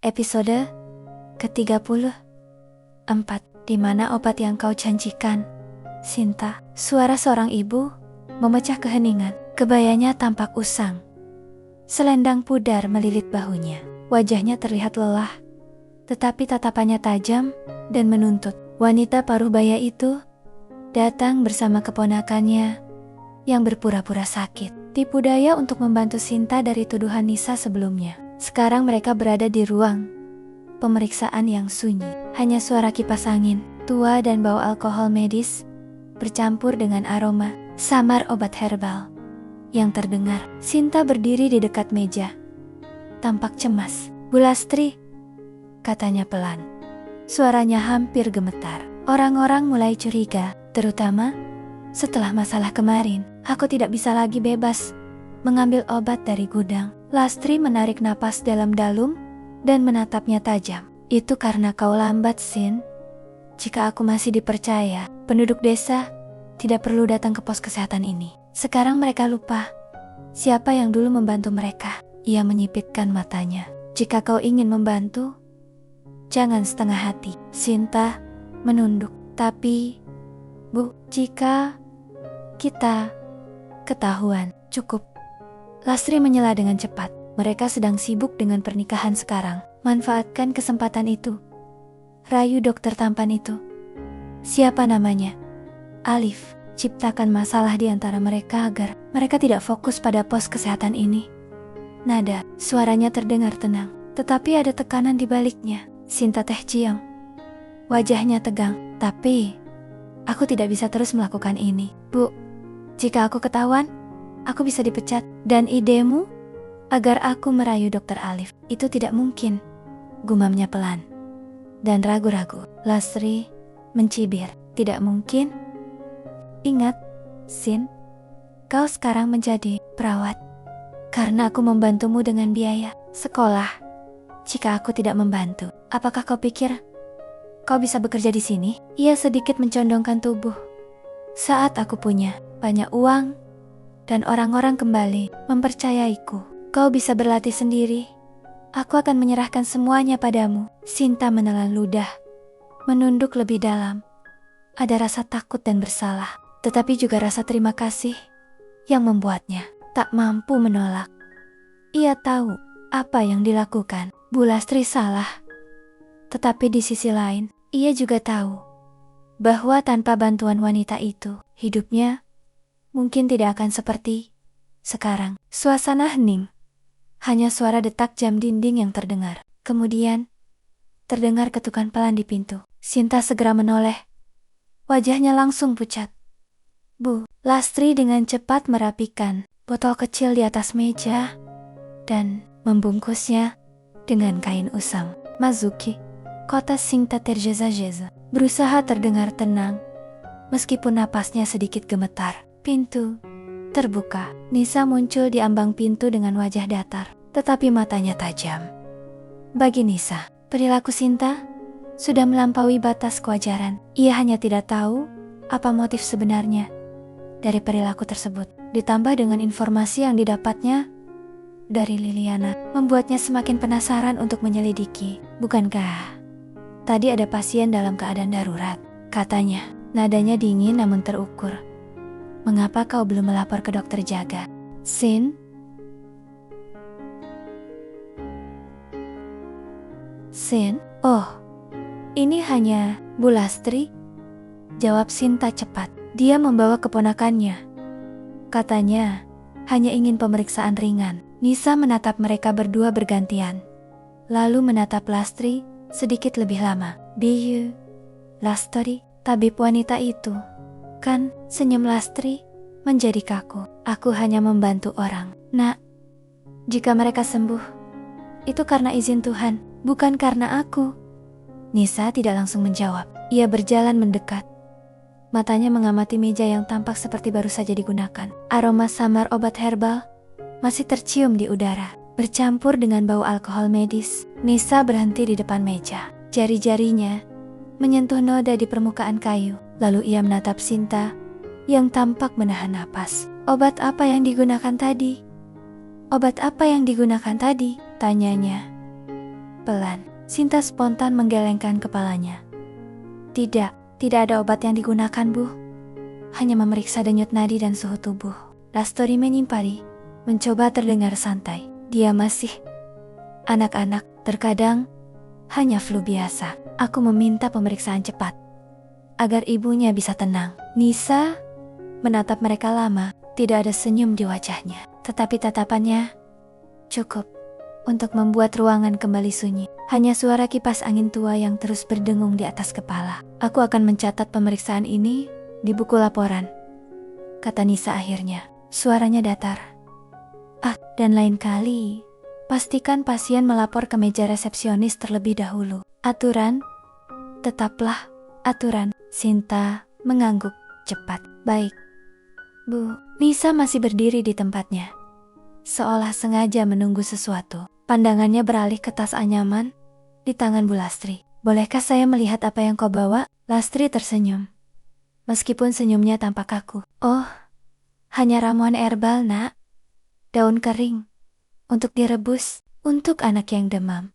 Episode ke-34, di mana obat yang kau janjikan? Sinta, suara seorang ibu, memecah keheningan. Kebayanya tampak usang. Selendang pudar melilit bahunya. Wajahnya terlihat lelah, tetapi tatapannya tajam dan menuntut. Wanita paruh baya itu datang bersama keponakannya yang berpura-pura sakit. Tipu daya untuk membantu Sinta dari tuduhan Nisa sebelumnya. Sekarang mereka berada di ruang pemeriksaan yang sunyi. Hanya suara kipas angin tua dan bau alkohol medis bercampur dengan aroma samar obat herbal yang terdengar. Sinta berdiri di dekat meja, tampak cemas. "Bu Lastri," katanya pelan. Suaranya hampir gemetar. Orang-orang mulai curiga, terutama setelah masalah kemarin. "Aku tidak bisa lagi bebas mengambil obat dari gudang." Lastri menarik napas dalam-dalam dan menatapnya tajam. "Itu karena kau lambat, Sin. Jika aku masih dipercaya, penduduk desa tidak perlu datang ke pos kesehatan ini. Sekarang mereka lupa siapa yang dulu membantu mereka." Ia menyipitkan matanya. "Jika kau ingin membantu, jangan setengah hati." Sinta menunduk. "Tapi, Bu, jika kita ketahuan." "Cukup." Lastri menyela dengan cepat. "Mereka sedang sibuk dengan pernikahan sekarang. Manfaatkan kesempatan itu. Rayu dokter tampan itu." "Siapa namanya?" "Alif." "Ciptakan masalah di antara mereka agar mereka tidak fokus pada pos kesehatan ini." Nada suaranya terdengar tenang, tetapi ada tekanan di baliknya. Sinta teh ciam. Wajahnya tegang. "Tapi, aku tidak bisa terus melakukan ini, Bu. Jika aku ketahuan, aku bisa dipecat. Dan idemu agar aku merayu Dokter Alif, itu tidak mungkin," gumamnya pelan dan ragu-ragu. Lastri mencibir. "Tidak mungkin? Ingat, Sin, kau sekarang menjadi perawat karena aku membantumu dengan biaya sekolah. Jika aku tidak membantu, apakah kau pikir kau bisa bekerja di sini?" Ia sedikit mencondongkan tubuh. "Saat aku punya banyak uang dan orang-orang kembali mempercayaiku, kau bisa berlatih sendiri. Aku akan menyerahkan semuanya padamu." Sinta menelan ludah, menunduk lebih dalam. Ada rasa takut dan bersalah, tetapi juga rasa terima kasih yang membuatnya tak mampu menolak. Ia tahu apa yang dilakukan Bu Lastri salah, tetapi di sisi lain, ia juga tahu bahwa tanpa bantuan wanita itu, hidupnya mungkin tidak akan seperti sekarang. Suasana hening. Hanya suara detak jam dinding yang terdengar. Kemudian, terdengar ketukan pelan di pintu. Sinta segera menoleh. Wajahnya langsung pucat. "Bu." Lastri dengan cepat merapikan botol kecil di atas meja dan membungkusnya dengan kain usang. "Mazuki." Kota Sinta tergesa-gesa, berusaha terdengar tenang, meskipun napasnya sedikit gemetar. Pintu terbuka. Nisa muncul di ambang pintu dengan wajah datar, tetapi matanya tajam. Bagi Nisa, perilaku Sinta sudah melampaui batas kewajaran. Ia hanya tidak tahu apa motif sebenarnya dari perilaku tersebut. Ditambah dengan informasi yang didapatnya dari Liliana, membuatnya semakin penasaran untuk menyelidiki. "Bukankah tadi ada pasien dalam keadaan darurat?" katanya. Nadanya dingin namun terukur. "Mengapa kau belum melapor ke dokter jaga, Sin?" "Sin? Oh, ini hanya Bu Lastri," jawab Sinta cepat. "Dia membawa keponakannya. Katanya hanya ingin pemeriksaan ringan." Nisa menatap mereka berdua bergantian, lalu menatap Lastri sedikit lebih lama. "Biyu, Lastri, tabib wanita itu, kan?" Senyum Lastri menjadi kaku. "Aku hanya membantu orang, Nak. Jika mereka sembuh, itu karena izin Tuhan, bukan karena aku." Nisa tidak langsung menjawab. Ia berjalan mendekat. Matanya mengamati meja yang tampak seperti baru saja digunakan. Aroma samar obat herbal masih tercium di udara, bercampur dengan bau alkohol medis. Nisa berhenti di depan meja. Jari-jarinya menyentuh noda di permukaan kayu. Lalu ia menatap Sinta yang tampak menahan napas. "Obat apa yang digunakan tadi?" "Obat apa yang digunakan tadi?" tanyanya. Pelan, Sinta spontan menggelengkan kepalanya. Tidak ada obat yang digunakan, Bu. Hanya memeriksa denyut nadi dan suhu tubuh. Lastri menyimpari, mencoba terdengar santai. Dia masih anak-anak, terkadang hanya flu biasa. Aku meminta pemeriksaan cepat agar ibunya bisa tenang. Nisa menatap mereka lama, tidak ada senyum di wajahnya. Tetapi tatapannya cukup untuk membuat ruangan kembali sunyi. Hanya suara kipas angin tua yang terus berdengung di atas kepala. Aku akan mencatat pemeriksaan ini di buku laporan, kata Nisa akhirnya. Suaranya datar. Dan lain kali, pastikan pasien melapor ke meja resepsionis terlebih dahulu. Aturan, tetaplah aturan. Sinta mengangguk cepat. Baik, Bu. Nisa masih berdiri di tempatnya, seolah sengaja menunggu sesuatu. Pandangannya beralih ke tas anyaman di tangan Bu Lastri. Bolehkah saya melihat apa yang kau bawa? Lastri tersenyum, meskipun senyumnya tampak kaku. Oh, hanya ramuan herbal, Nak. Daun kering untuk direbus untuk anak yang demam.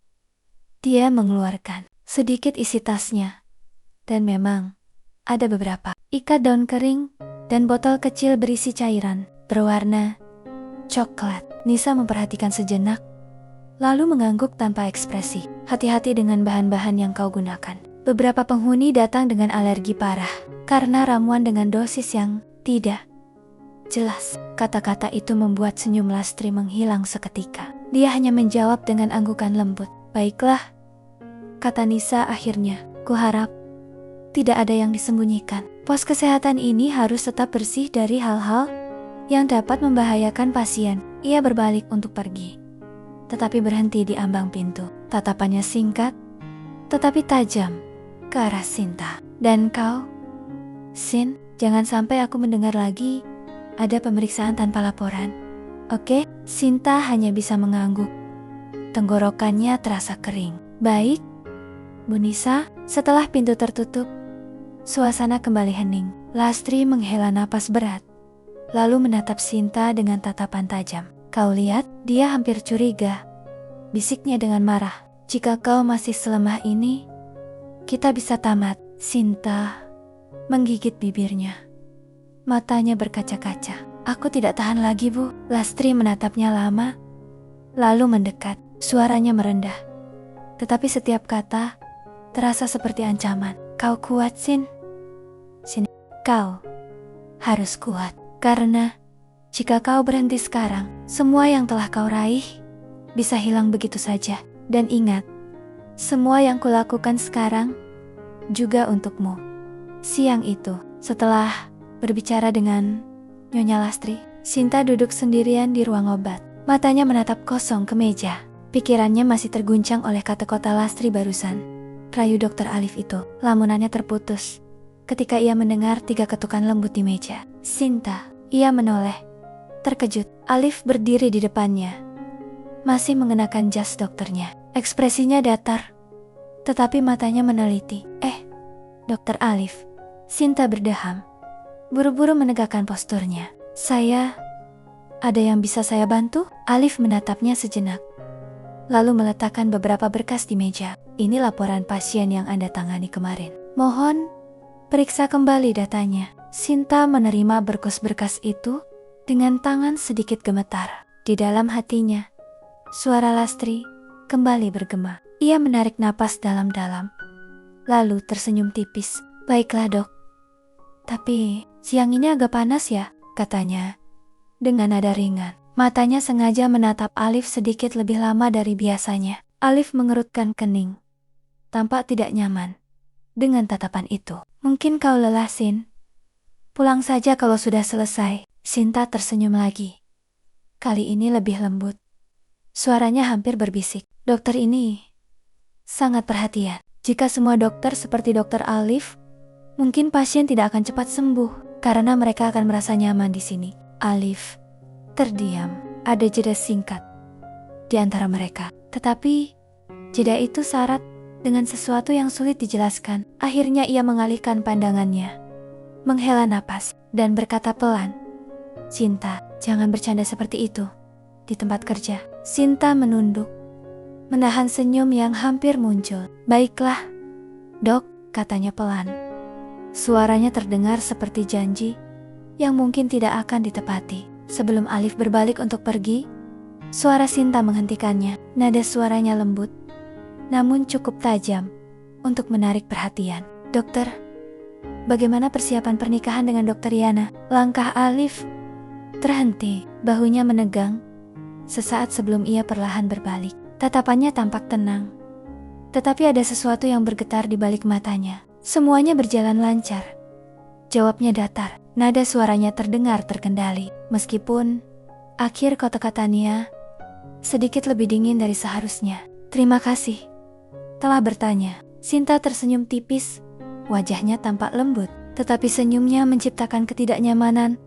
Dia mengeluarkan sedikit isi tasnya, dan memang ada beberapa ikat daun kering dan botol kecil berisi cairan berwarna coklat. Nisa memperhatikan sejenak, lalu mengangguk tanpa ekspresi. Hati-hati dengan bahan-bahan yang kau gunakan. Beberapa penghuni datang dengan alergi parah karena ramuan dengan dosis yang tidak jelas. Kata-kata itu membuat senyum Lastri menghilang seketika. Dia hanya menjawab dengan anggukan lembut. Baiklah, kata Nisa akhirnya. Kuharap tidak ada yang disembunyikan. Pos kesehatan ini harus tetap bersih dari hal-hal yang dapat membahayakan pasien. Ia berbalik untuk pergi, tetapi berhenti di ambang pintu. Tatapannya singkat, tetapi tajam ke arah Sinta. Dan kau, Sin, jangan sampai aku mendengar lagi ada pemeriksaan tanpa laporan. Oke? Sinta hanya bisa mengangguk. Tenggorokannya terasa kering. Baik, Bu Nisa. Setelah pintu tertutup, suasana kembali hening. Lastri menghela napas berat, lalu menatap Sinta dengan tatapan tajam. Kau lihat, dia hampir curiga, bisiknya dengan marah. Jika kau masih selemah ini, kita bisa tamat. Sinta menggigit bibirnya. Matanya berkaca-kaca. Aku tidak tahan lagi, Bu. Lastri menatapnya lama, lalu mendekat. Suaranya merendah, tetapi setiap kata terasa seperti ancaman. Kau kuat, Sin. Sin, kau harus kuat. Karena jika kau berhenti sekarang, semua yang telah kau raih bisa hilang begitu saja. Dan ingat, semua yang kulakukan sekarang juga untukmu. Siang itu, setelah berbicara dengan Nyonya Lastri, Sinta duduk sendirian di ruang obat. Matanya menatap kosong ke meja. Pikirannya masih terguncang oleh kata-kata Lastri barusan. Rayu Dokter Alif itu. Lamunannya terputus ketika ia mendengar 3 ketukan lembut di meja. Sinta, ia menoleh, terkejut. Alif berdiri di depannya, masih mengenakan jas dokternya. Ekspresinya datar, tetapi matanya meneliti. Dokter Alif. Sinta berdeham, buru-buru menegakkan posturnya. Ada yang bisa saya bantu? Alif menatapnya sejenak, lalu meletakkan beberapa berkas di meja. Ini laporan pasien yang Anda tangani kemarin. Mohon periksa kembali datanya. Sinta menerima berkas-berkas itu dengan tangan sedikit gemetar. Di dalam hatinya, suara Lastri kembali bergema. Ia menarik napas dalam-dalam, lalu tersenyum tipis. Baiklah, Dok. Tapi siang ini agak panas ya, katanya dengan nada ringan. Matanya sengaja menatap Alif sedikit lebih lama dari biasanya. Alif mengerutkan kening, tampak tidak nyaman dengan tatapan itu. Mungkin kau lelah, Sin. Pulang saja kalau sudah selesai. Sinta tersenyum lagi. Kali ini lebih lembut. Suaranya hampir berbisik. Dokter ini sangat perhatian. Jika semua dokter seperti Dokter Alif, mungkin pasien tidak akan cepat sembuh karena mereka akan merasa nyaman di sini. Alif terdiam. Ada jeda singkat di antara mereka, tetapi jeda itu syarat dengan sesuatu yang sulit dijelaskan. Akhirnya ia mengalihkan pandangannya, menghela napas, dan berkata pelan, Sinta, jangan bercanda seperti itu di tempat kerja. Sinta menunduk, menahan senyum yang hampir muncul. "Baiklah, Dok," katanya pelan. Suaranya terdengar seperti janji yang mungkin tidak akan ditepati. Sebelum Alif berbalik untuk pergi, suara Sinta menghentikannya. Nada suaranya lembut, namun cukup tajam untuk menarik perhatian. "Dokter, bagaimana persiapan pernikahan dengan Dokter Yana?" Langkah Alif terhenti, bahunya menegang. Sesaat sebelum ia perlahan berbalik, tatapannya tampak tenang, tetapi ada sesuatu yang bergetar di balik matanya. "Semuanya berjalan lancar," jawabnya datar. Nada suaranya terdengar terkendali, meskipun akhir kata-katanya sedikit lebih dingin dari seharusnya. "Terima kasih telah bertanya." Sinta tersenyum tipis, wajahnya tampak lembut, tetapi senyumnya menciptakan ketidaknyamanan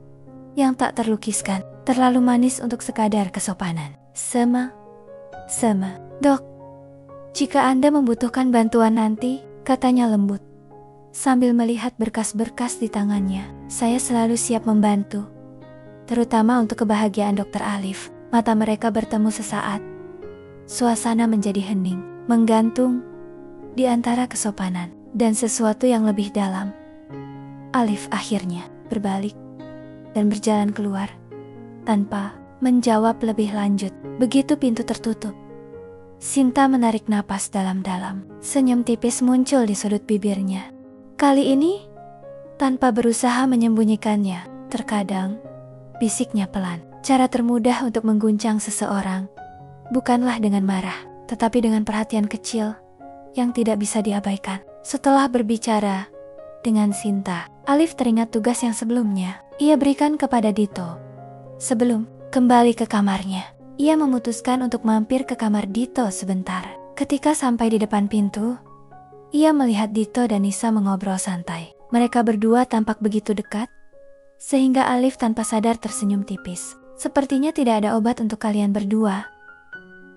yang tak terlukiskan, terlalu manis untuk sekadar kesopanan. Sama, "Dok, jika Anda membutuhkan bantuan nanti," katanya lembut, sambil melihat berkas-berkas di tangannya. "Saya selalu siap membantu, terutama untuk kebahagiaan Dokter Alif." Mata mereka bertemu sesaat. Suasana menjadi hening, menggantung di antara kesopanan dan sesuatu yang lebih dalam. Alif akhirnya berbalik dan berjalan keluar tanpa menjawab lebih lanjut. Begitu pintu tertutup, Sinta menarik napas dalam-dalam. Senyum tipis muncul di sudut bibirnya. Kali ini tanpa berusaha menyembunyikannya. Terkadang bisiknya pelan. Cara termudah untuk mengguncang seseorang bukanlah dengan marah, tetapi dengan perhatian kecil yang tidak bisa diabaikan. Setelah berbicara dengan Sinta, Alif teringat tugas yang sebelumnya ia berikan kepada Dito. Sebelum kembali ke kamarnya, ia memutuskan untuk mampir ke kamar Dito sebentar. Ketika sampai di depan pintu, ia melihat Dito dan Nisa mengobrol santai. Mereka berdua tampak begitu dekat, sehingga Alif tanpa sadar tersenyum tipis. "Sepertinya tidak ada obat untuk kalian berdua,"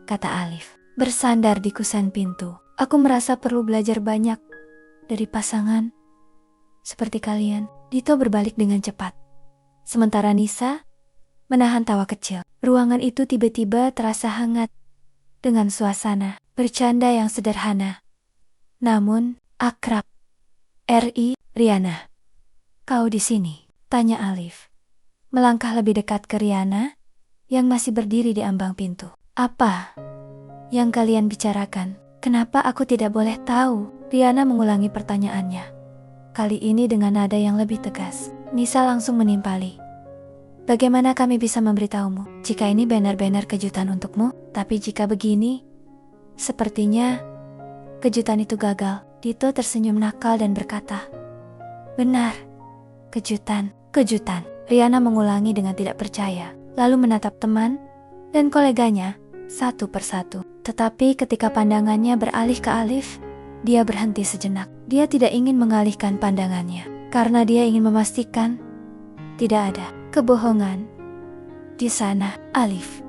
kata Alif, bersandar di kusen pintu. "Aku merasa perlu belajar banyak dari pasangan seperti kalian." Dito berbalik dengan cepat, sementara Nisa menahan tawa kecil. Ruangan itu tiba-tiba terasa hangat dengan suasana bercanda yang sederhana, namun akrab. "Riana, kau di sini?" tanya Alif, melangkah lebih dekat ke Riana yang masih berdiri di ambang pintu. "Apa yang kalian bicarakan? Kenapa aku tidak boleh tahu?" Riana mengulangi pertanyaannya, kali ini dengan nada yang lebih tegas. Nisa langsung menimpali. "Bagaimana kami bisa memberitahumu jika ini benar-benar kejutan untukmu? Tapi jika begini, sepertinya kejutan itu gagal." Dito tersenyum nakal dan berkata, "Benar, kejutan." Riana mengulangi dengan tidak percaya, lalu menatap teman dan koleganya satu persatu. Tetapi ketika pandangannya beralih ke Alif, dia berhenti sejenak. Dia tidak ingin mengalihkan pandangannya, karena dia ingin memastikan tidak ada kebohongan di sana. Alif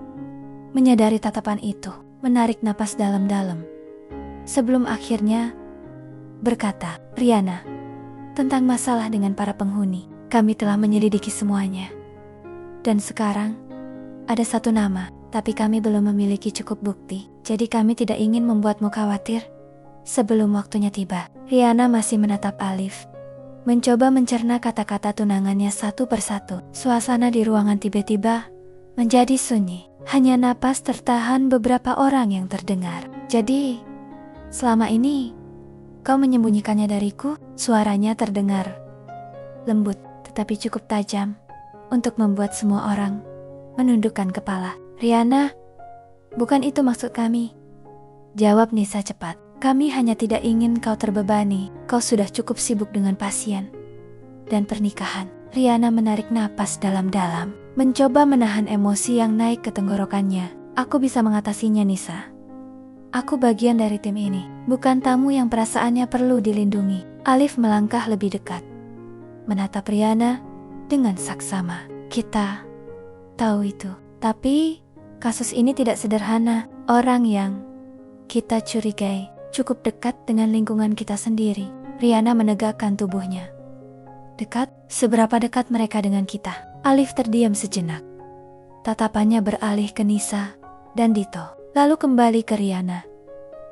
menyadari tatapan itu, menarik napas dalam-dalam, sebelum akhirnya berkata, "Riana, tentang masalah dengan para penghuni, kami telah menyelidiki semuanya. Dan sekarang ada satu nama, tapi kami belum memiliki cukup bukti. Jadi kami tidak ingin membuatmu khawatir sebelum waktunya tiba." Riana masih menatap Alif, mencoba mencerna kata-kata tunangannya satu persatu. Suasana di ruangan tiba-tiba menjadi sunyi. Hanya napas tertahan beberapa orang yang terdengar. "Jadi, selama ini kau menyembunyikannya dariku?" Suaranya terdengar lembut, tetapi cukup tajam untuk membuat semua orang menundukkan kepala. "Riana, bukan itu maksud kami," jawab Nisa cepat. "Kami hanya tidak ingin kau terbebani. Kau sudah cukup sibuk dengan pasien dan pernikahan." Riana menarik napas dalam-dalam, mencoba menahan emosi yang naik ke tenggorokannya. "Aku bisa mengatasinya, Nisa. Aku bagian dari tim ini, bukan tamu yang perasaannya perlu dilindungi." Alif melangkah lebih dekat, menatap Riana dengan saksama. "Kita tahu itu, tapi kasus ini tidak sederhana. Orang yang kita curigai cukup dekat dengan lingkungan kita sendiri." Riana menegakkan tubuhnya. "Dekat? Seberapa dekat mereka dengan kita?" Alif terdiam sejenak. Tatapannya beralih ke Nisa dan Dito, lalu kembali ke Riana.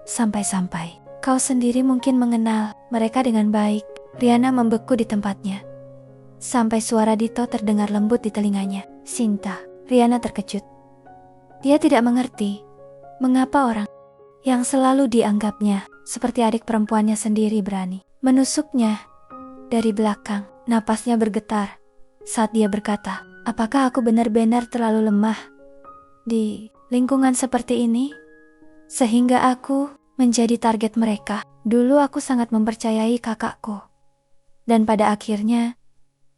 Sampai-sampai kau sendiri mungkin mengenal mereka dengan baik. Riana membeku di tempatnya. Sampai suara Dito terdengar lembut di telinganya. Sinta. Riana terkejut. Dia tidak mengerti mengapa orang yang selalu dianggapnya seperti adik perempuannya sendiri berani menusuknya dari belakang. Napasnya bergetar saat dia berkata, apakah aku benar-benar terlalu lemah di lingkungan seperti ini? Sehingga aku menjadi target mereka. Dulu aku sangat mempercayai kakakku. Dan pada akhirnya,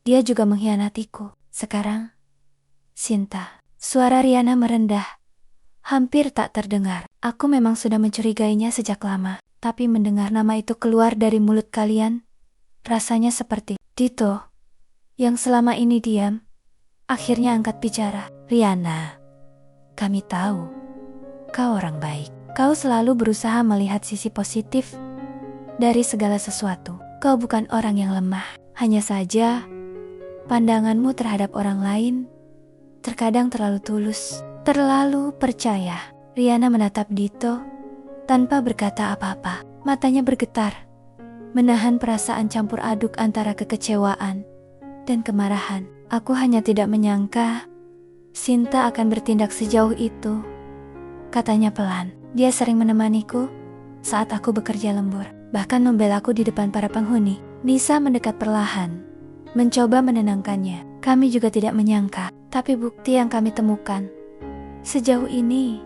dia juga mengkhianatiku. Sekarang, Sinta. Suara Riana merendah. Hampir tak terdengar. Aku memang sudah mencurigainya sejak lama. Tapi mendengar nama itu keluar dari mulut kalian, rasanya seperti Dito, yang selama ini diam, akhirnya angkat bicara. Riana, kami tahu, kau orang baik. Kau selalu berusaha melihat sisi positif dari segala sesuatu. Kau bukan orang yang lemah. Hanya saja, pandanganmu terhadap orang lain terkadang terlalu tulus, terlalu percaya. Riana menatap Dito tanpa berkata apa-apa. Matanya bergetar, menahan perasaan campur aduk antara kekecewaan dan kemarahan. Aku hanya tidak menyangka Sinta akan bertindak sejauh itu, katanya pelan. Dia sering menemaniku saat aku bekerja lembur, bahkan membelaku di depan para penghuni. Nisa mendekat perlahan, mencoba menenangkannya. Kami juga tidak menyangka, tapi bukti yang kami temukan sejauh ini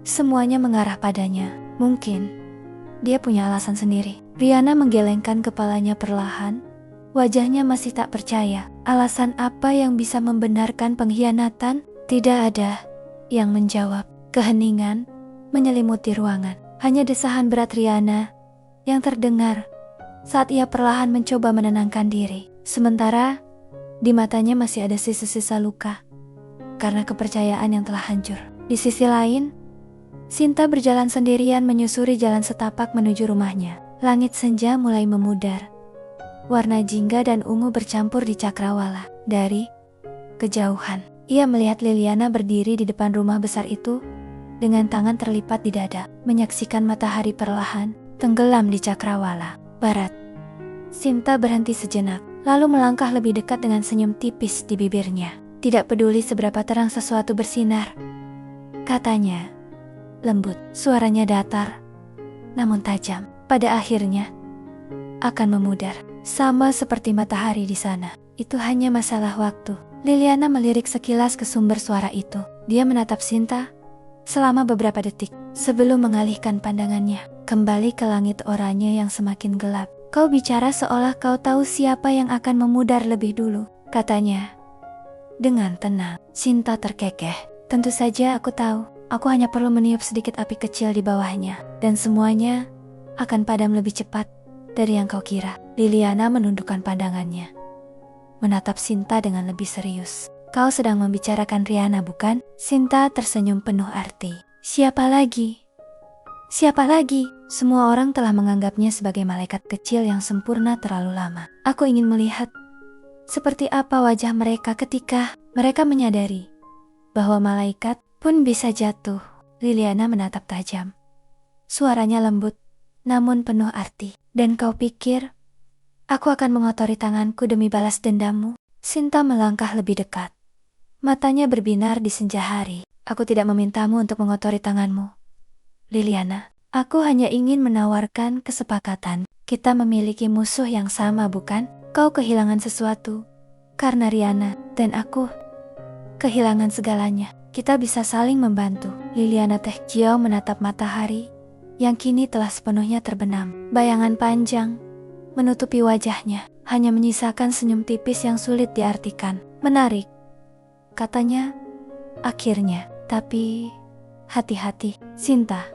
semuanya mengarah padanya. Mungkin dia punya alasan sendiri. Riana menggelengkan kepalanya perlahan. Wajahnya masih tak percaya. Alasan apa yang bisa membenarkan pengkhianatan? Tidak ada yang menjawab. Keheningan menyelimuti ruangan. Hanya desahan berat Riana yang terdengar saat ia perlahan mencoba menenangkan diri. Sementara di matanya masih ada sisa-sisa luka karena kepercayaan yang telah hancur. Di sisi lain, Sinta berjalan sendirian menyusuri jalan setapak menuju rumahnya. Langit senja mulai memudar. Warna jingga dan ungu bercampur di cakrawala. Dari kejauhan, ia melihat Liliana berdiri di depan rumah besar itu dengan tangan terlipat di dada, menyaksikan matahari perlahan tenggelam di cakrawala barat. Sinta berhenti sejenak, lalu melangkah lebih dekat dengan senyum tipis di bibirnya. Tidak peduli seberapa terang sesuatu bersinar, katanya lembut. Suaranya datar, namun tajam. Pada akhirnya akan memudar, sama seperti matahari di sana. Itu hanya masalah waktu. Liliana melirik sekilas ke sumber suara itu. Dia menatap Sinta selama beberapa detik sebelum mengalihkan pandangannya kembali ke langit oranye yang semakin gelap. Kau bicara seolah kau tahu siapa yang akan memudar lebih dulu, katanya dengan tenang. Sinta terkekeh. Tentu saja aku tahu. Aku hanya perlu meniup sedikit api kecil di bawahnya, dan semuanya akan padam lebih cepat dari yang kau kira. Liliana menundukkan pandangannya, menatap Sinta dengan lebih serius. Kau sedang membicarakan Riana, bukan? Sinta tersenyum penuh arti. Siapa lagi? Siapa lagi? Semua orang telah menganggapnya sebagai malaikat kecil yang sempurna terlalu lama. Aku ingin melihat seperti apa wajah mereka ketika mereka menyadari bahwa malaikat pun bisa jatuh. Liliana menatap tajam. Suaranya lembut, namun penuh arti. Dan kau pikir aku akan mengotori tanganku demi balas dendammu? Sinta melangkah lebih dekat. Matanya berbinar di senja hari. Aku tidak memintamu untuk mengotori tanganmu, Liliana. Aku hanya ingin menawarkan kesepakatan. Kita memiliki musuh yang sama, bukan? Kau kehilangan sesuatu karena Riana, dan aku kehilangan segalanya. Kita bisa saling membantu. Liliana Tehjiao menatap matahari yang kini telah sepenuhnya terbenam. Bayangan panjang menutupi wajahnya, hanya menyisakan senyum tipis yang sulit diartikan. Menarik, katanya akhirnya. Tapi hati-hati, Sinta.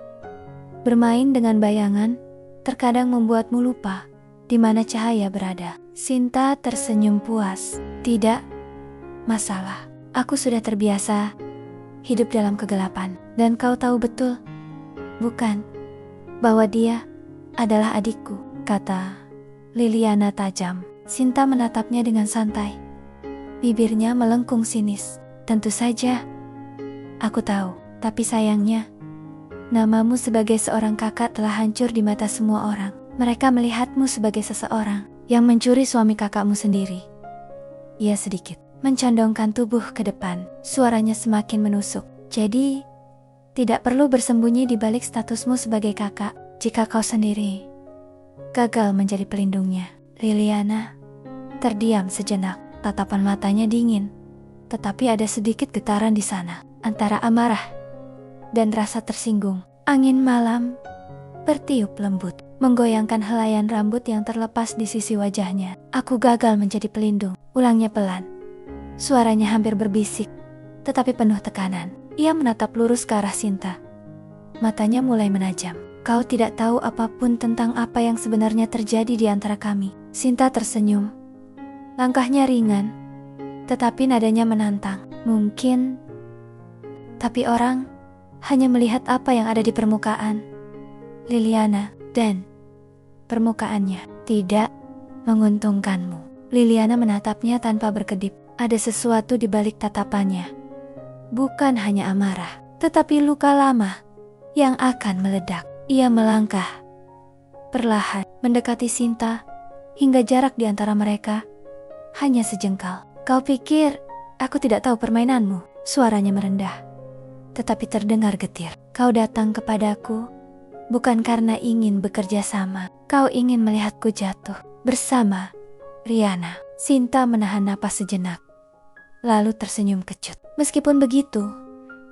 Bermain dengan bayangan terkadang membuatmu lupa di mana cahaya berada. Sinta tersenyum puas. Tidak masalah. Aku sudah terbiasa hidup dalam kegelapan. Dan kau tahu betul, bukan, bahwa dia adalah adikku, kata Liliana tajam. Sinta menatapnya dengan santai. Bibirnya melengkung sinis. Tentu saja, aku tahu, tapi sayangnya, Namamu sebagai seorang kakak telah hancur di mata semua orang. Mereka melihatmu sebagai seseorang yang mencuri suami kakakmu sendiri. Ia sedikit mencondongkan tubuh ke depan. Suaranya semakin menusuk. Jadi, tidak perlu bersembunyi di balik statusmu sebagai kakak jika kau sendiri gagal menjadi pelindungnya. Liliana terdiam sejenak. Tatapan matanya dingin. Tetapi ada sedikit getaran di sana. Antara amarah dan rasa tersinggung. Angin malam bertiup lembut, menggoyangkan helaian rambut yang terlepas di sisi wajahnya. Aku gagal menjadi pelindung, ulangnya pelan. Suaranya hampir berbisik, tetapi penuh tekanan. Ia menatap lurus ke arah Sinta. Matanya mulai menajam. Kau tidak tahu apapun tentang apa yang sebenarnya terjadi di antara kami. Sinta tersenyum. Langkahnya ringan, tetapi nadanya menantang. Mungkin, tapi orang hanya melihat apa yang ada di permukaan. Liliana, dan permukaannya tidak menguntungkanmu. Liliana menatapnya tanpa berkedip. Ada sesuatu di balik tatapannya. Bukan hanya amarah, tetapi luka lama yang akan meledak. Ia melangkah perlahan mendekati Sinta hingga jarak di antara mereka hanya sejengkal. Kau pikir aku tidak tahu permainanmu? Suaranya merendah, tetapi terdengar getir. Kau datang kepadaku bukan karena ingin bekerja sama. Kau ingin melihatku jatuh bersama Riana. Sinta menahan napas sejenak, lalu tersenyum kecut. Meskipun begitu,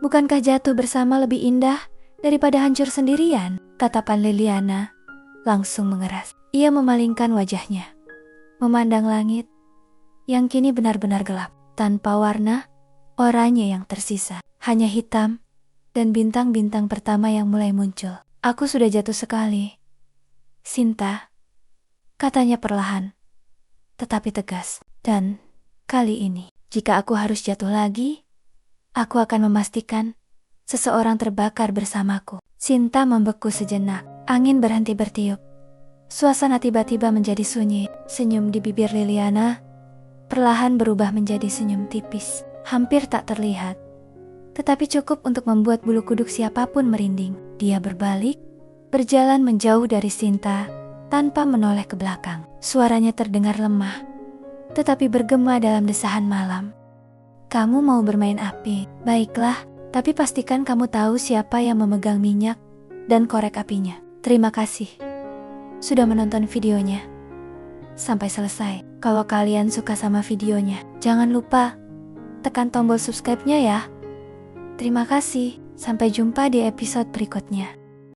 bukankah jatuh bersama lebih indah daripada hancur sendirian? Tatapan Liliana langsung mengeras. Ia memalingkan wajahnya, memandang langit yang kini benar-benar gelap, tanpa warna, oranye yang tersisa. Hanya hitam dan bintang-bintang pertama yang mulai muncul. Aku sudah jatuh sekali, Sinta, katanya perlahan, tetapi tegas. Dan kali ini, jika aku harus jatuh lagi, aku akan memastikan seseorang terbakar bersamaku. Sinta membeku sejenak. Angin berhenti bertiup. Suasana tiba-tiba menjadi sunyi. Senyum di bibir Liliana perlahan berubah menjadi senyum tipis, hampir tak terlihat, tetapi cukup untuk membuat bulu kuduk siapapun merinding. Dia berbalik, berjalan menjauh dari Sinta tanpa menoleh ke belakang. Suaranya terdengar lemah, tetapi bergema dalam desahan malam. Kamu mau bermain api? Baiklah, tapi pastikan kamu tahu siapa yang memegang minyak dan korek apinya. Terima kasih sudah menonton videonya sampai selesai. Kalau kalian suka sama videonya, jangan lupa tekan tombol subscribe-nya ya. Terima kasih, sampai jumpa di episode berikutnya.